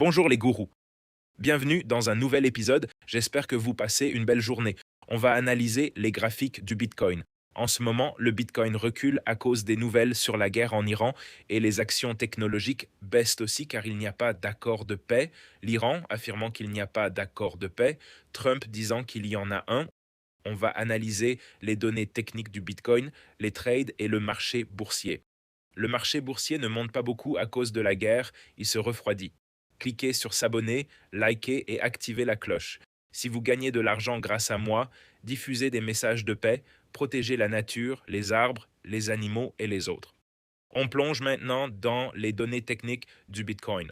Bonjour les gourous, bienvenue dans un nouvel épisode, j'espère que vous passez une belle journée. On va analyser les graphiques du Bitcoin. En ce moment, le Bitcoin recule à cause des nouvelles sur la guerre en Iran et les actions technologiques baissent aussi car il n'y a pas d'accord de paix. L'Iran affirmant qu'il n'y a pas d'accord de paix, Trump disant qu'il y en a un. On va analyser les données techniques du Bitcoin, les trades et le marché boursier. Le marché boursier ne monte pas beaucoup à cause de la guerre, il se refroidit. Cliquez sur s'abonner, likez et activez la cloche. Si vous gagnez de l'argent grâce à moi, diffusez des messages de paix, protégez la nature, les arbres, les animaux et les autres. On plonge maintenant dans les données techniques du Bitcoin.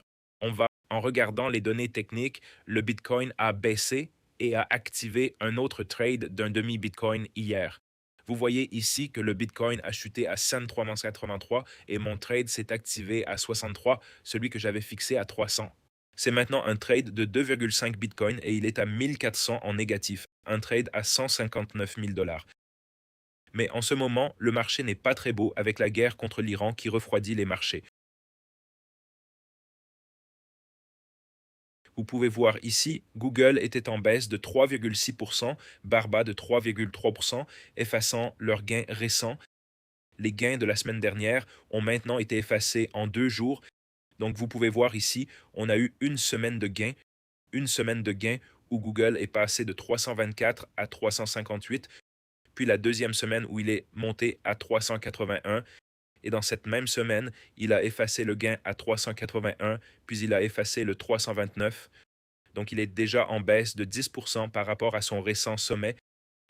En regardant les données techniques, le Bitcoin a baissé et a activé un autre trade d'un demi-Bitcoin hier. Vous voyez ici que le Bitcoin a chuté à 53,83 et mon trade s'est activé à 63, celui que j'avais fixé à 300. C'est maintenant un trade de 2,5 Bitcoin et il est à 1400 en négatif, un trade à 159 000 dollars. Mais en ce moment, le marché n'est pas très beau avec la guerre contre l'Iran qui refroidit les marchés. Vous pouvez voir ici, Google était en baisse de 3,6%, Barbara de 3,3%, effaçant leurs gains récents. Les gains de la semaine dernière ont maintenant été effacés en 2 jours. Donc vous pouvez voir ici, on a eu une semaine de gains où Google est passé de 324 à 358, puis la deuxième semaine où il est monté à 381. Et dans cette même semaine, il a effacé le gain à 381, puis il a effacé le 329. Donc il est déjà en baisse de 10% par rapport à son récent sommet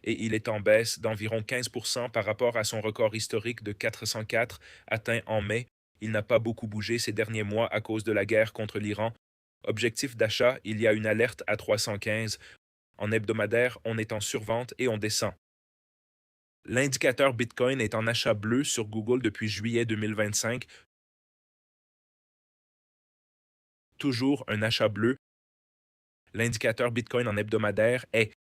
et il est en baisse d'environ 15% par rapport à son record historique de 404 atteint en mai. Il n'a pas beaucoup bougé ces derniers mois à cause de la guerre contre l'Iran. Objectif d'achat, il y a une alerte à 315. En hebdomadaire, on est en survente et on descend. L'indicateur Bitcoin est en achat bleu sur Google depuis juillet 2025. Toujours un achat bleu. L'indicateur Bitcoin en hebdomadaire est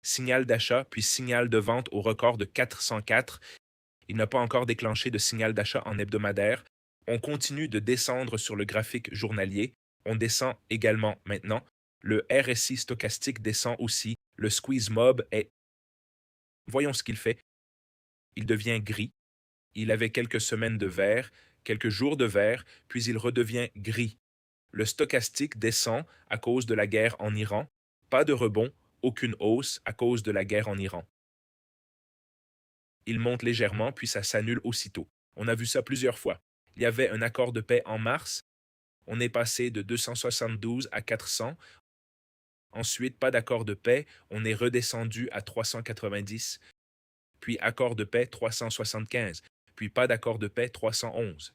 signal d'achat puis signal de vente au record de 404. Il n'a pas encore déclenché de signal d'achat en hebdomadaire. On continue de descendre sur le graphique journalier. On descend également maintenant. Le RSI stochastique descend aussi. Le squeeze mob est... Voyons ce qu'il fait. Il devient gris. Il avait quelques semaines de vert, quelques jours de vert, puis il redevient gris. Le stochastique descend à cause de la guerre en Iran. Pas de rebond, aucune hausse à cause de la guerre en Iran. Il monte légèrement, puis ça s'annule aussitôt. On a vu ça plusieurs fois. Il y avait un accord de paix en mars. On est passé de 272 à 400. Ensuite, pas d'accord de paix. On est redescendu à 390. Puis accord de paix 375. Puis pas d'accord de paix 311.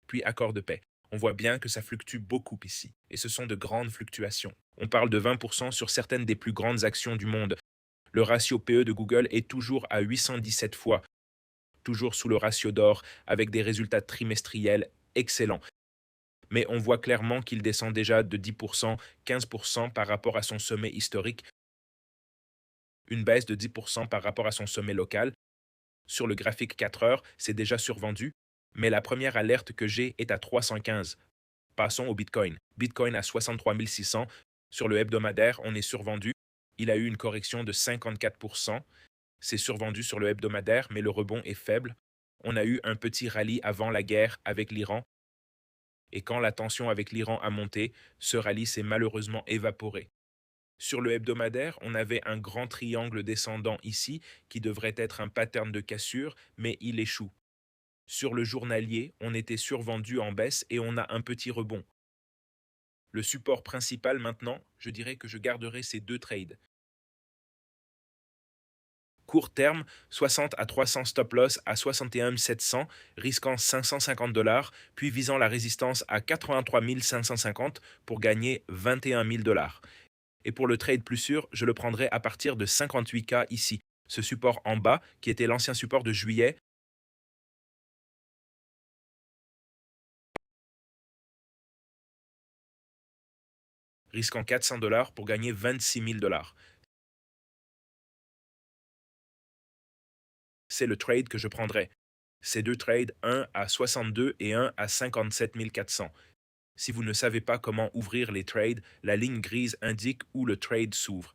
Puis accord de paix. On voit bien que ça fluctue beaucoup ici. Et ce sont de grandes fluctuations. On parle de 20% sur certaines des plus grandes actions du monde. Le ratio PE de Google est toujours à 817 fois, toujours sous le ratio d'or, avec des résultats trimestriels excellents. Mais on voit clairement qu'il descend déjà de 10%, 15% par rapport à son sommet historique, une baisse de 10% par rapport à son sommet local. Sur le graphique 4 heures, c'est déjà survendu, mais la première alerte que j'ai est à 315. Passons au Bitcoin. Bitcoin à 63 600. Sur le hebdomadaire, on est survendu. Il a eu une correction de 54%. C'est survendu sur le hebdomadaire, mais le rebond est faible. On a eu un petit rallye avant la guerre avec l'Iran. Et quand la tension avec l'Iran a monté, ce rallye s'est malheureusement évaporé. Sur le hebdomadaire, on avait un grand triangle descendant ici qui devrait être un pattern de cassure, mais il échoue. Sur le journalier, on était survendu en baisse et on a un petit rebond. Le support principal maintenant, je dirais que je garderai ces deux trades. Court terme, 60 à 300 stop loss à 61 700, risquant 550 dollars, puis visant la résistance à 83 550 pour gagner 21 000 dollars. Et pour le trade plus sûr, je le prendrai à partir de 58K ici. Ce support en bas, qui était l'ancien support de juillet, risquant 400 dollars pour gagner 26 000 dollars. C'est le trade que je prendrai. Ces deux trades, un à 62 et un à 57 400. Si vous ne savez pas comment ouvrir les trades, la ligne grise indique où le trade s'ouvre.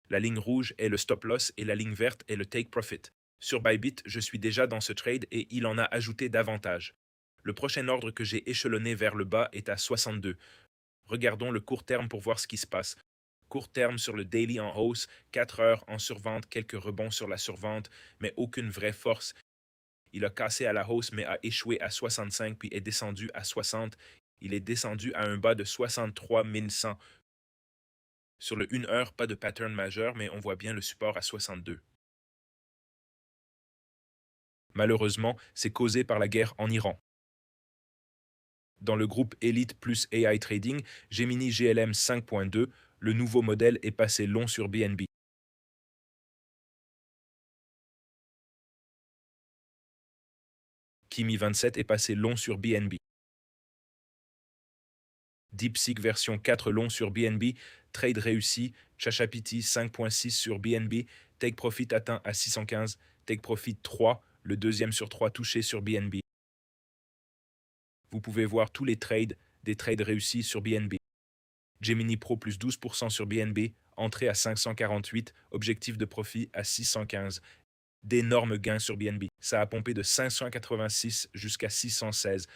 La ligne rouge est le stop loss et la ligne verte est le take profit. Sur Bybit, je suis déjà dans ce trade et il en a ajouté davantage. Le prochain ordre que j'ai échelonné vers le bas est à 62. Regardons le court terme pour voir ce qui se passe. Court terme sur le daily en hausse, 4 heures en survente, quelques rebonds sur la survente, mais aucune vraie force. Il a cassé à la hausse mais a échoué à 65 puis est descendu à 60. Il est descendu à un bas de 63 100. Sur le 1 heure, pas de pattern majeur, mais on voit bien le support à 62. Malheureusement, c'est causé par la guerre en Iran. Dans le groupe Elite plus AI Trading, Gemini GLM 5.2, le nouveau modèle est passé long sur BNB. Kimi 27 est passé long sur BNB. DeepSeek version 4 long sur BNB, trade réussi, ChatGPT 5.6 sur BNB, take profit atteint à 615, take profit 3, le deuxième sur 3 touché sur BNB. Vous pouvez voir tous les trades, des trades réussis sur BNB. Gemini Pro plus 12% sur BNB, entrée à 548, objectif de profit à 615. D'énormes gains sur BNB. Ça a pompé de 586 jusqu'à 616.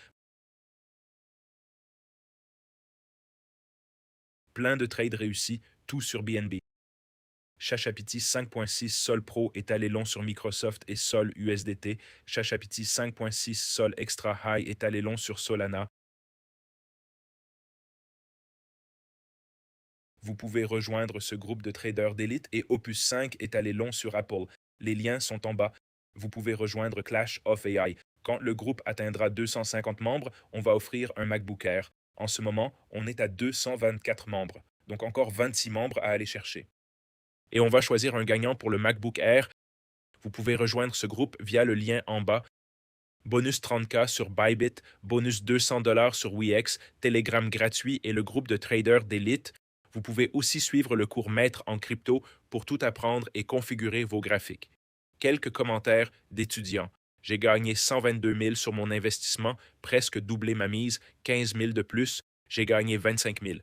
Plein de trades réussis, tout sur BNB. ChatGPT 5.6 Sol Pro est allé long sur Microsoft et Sol USDT. ChatGPT 5.6 Sol Extra High est allé long sur Solana. Vous pouvez rejoindre ce groupe de traders d'élite et Opus 5 est allé long sur Apple. Les liens sont en bas. Vous pouvez rejoindre Clash of AI. Quand le groupe atteindra 250 membres, on va offrir un MacBook Air. En ce moment, on est à 224 membres, donc encore 26 membres à aller chercher. Et on va choisir un gagnant pour le MacBook Air. Vous pouvez rejoindre ce groupe via le lien en bas. Bonus 30K sur Bybit, bonus $200 sur Wex, Telegram gratuit et le groupe de traders d'élite. Vous pouvez aussi suivre le cours Maître en crypto pour tout apprendre et configurer vos graphiques. Quelques commentaires d'étudiants. J'ai gagné 122 000 sur mon investissement, presque doublé ma mise, 15 000 de plus, j'ai gagné 25 000.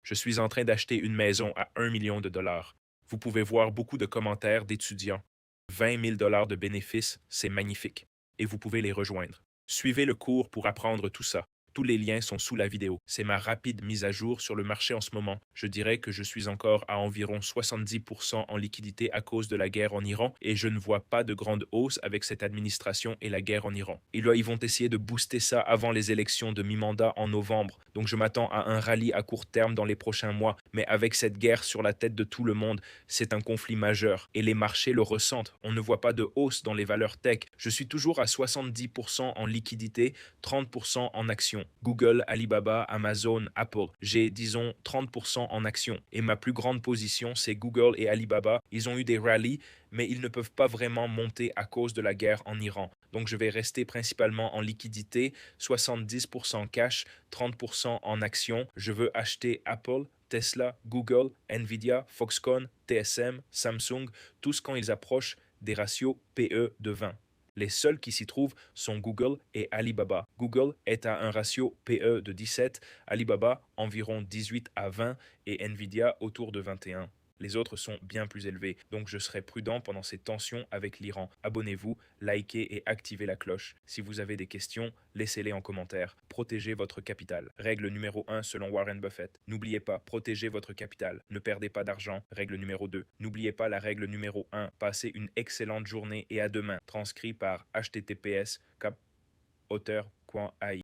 Je suis en train d'acheter une maison à 1 million de dollars. Vous pouvez voir beaucoup de commentaires d'étudiants. 20 000 dollars de bénéfices, c'est magnifique. Et vous pouvez les rejoindre. Suivez le cours pour apprendre tout ça. Tous les liens sont sous la vidéo. C'est ma rapide mise à jour sur le marché en ce moment. Je dirais que je suis encore à environ 70% en liquidité à cause de la guerre en Iran et je ne vois pas de grande hausse avec cette administration et la guerre en Iran. Et là, ils vont essayer de booster ça avant les élections de mi-mandat en novembre. Donc je m'attends à un rallye à court terme dans les prochains mois. Mais avec cette guerre sur la tête de tout le monde, c'est un conflit majeur. Et les marchés le ressentent. On ne voit pas de hausse dans les valeurs tech. Je suis toujours à 70% en liquidité, 30% en actions. Google, Alibaba, Amazon, Apple. J'ai, disons, 30% en actions. Et ma plus grande position, c'est Google et Alibaba. Ils ont eu des rallyes, mais ils ne peuvent pas vraiment monter à cause de la guerre en Iran. Donc je vais rester principalement en liquidité, 70% cash, 30% en actions. Je veux acheter Apple, Tesla, Google, Nvidia, Foxconn, TSM, Samsung, tous quand ils approchent des ratios PE de 20. Les seuls qui s'y trouvent sont Google et Alibaba. Google est à un ratio PE de 17, Alibaba environ 18 à 20 et Nvidia autour de 21. Les autres sont bien plus élevés, donc je serai prudent pendant ces tensions avec l'Iran. Abonnez-vous, likez et activez la cloche. Si vous avez des questions, laissez-les en commentaire. Protégez votre capital. Règle numéro 1 selon Warren Buffett. N'oubliez pas, protégez votre capital. Ne perdez pas d'argent. Règle numéro 2. N'oubliez pas la règle numéro 1. Passez une excellente journée et à demain. Transcrit par https://auteur.ai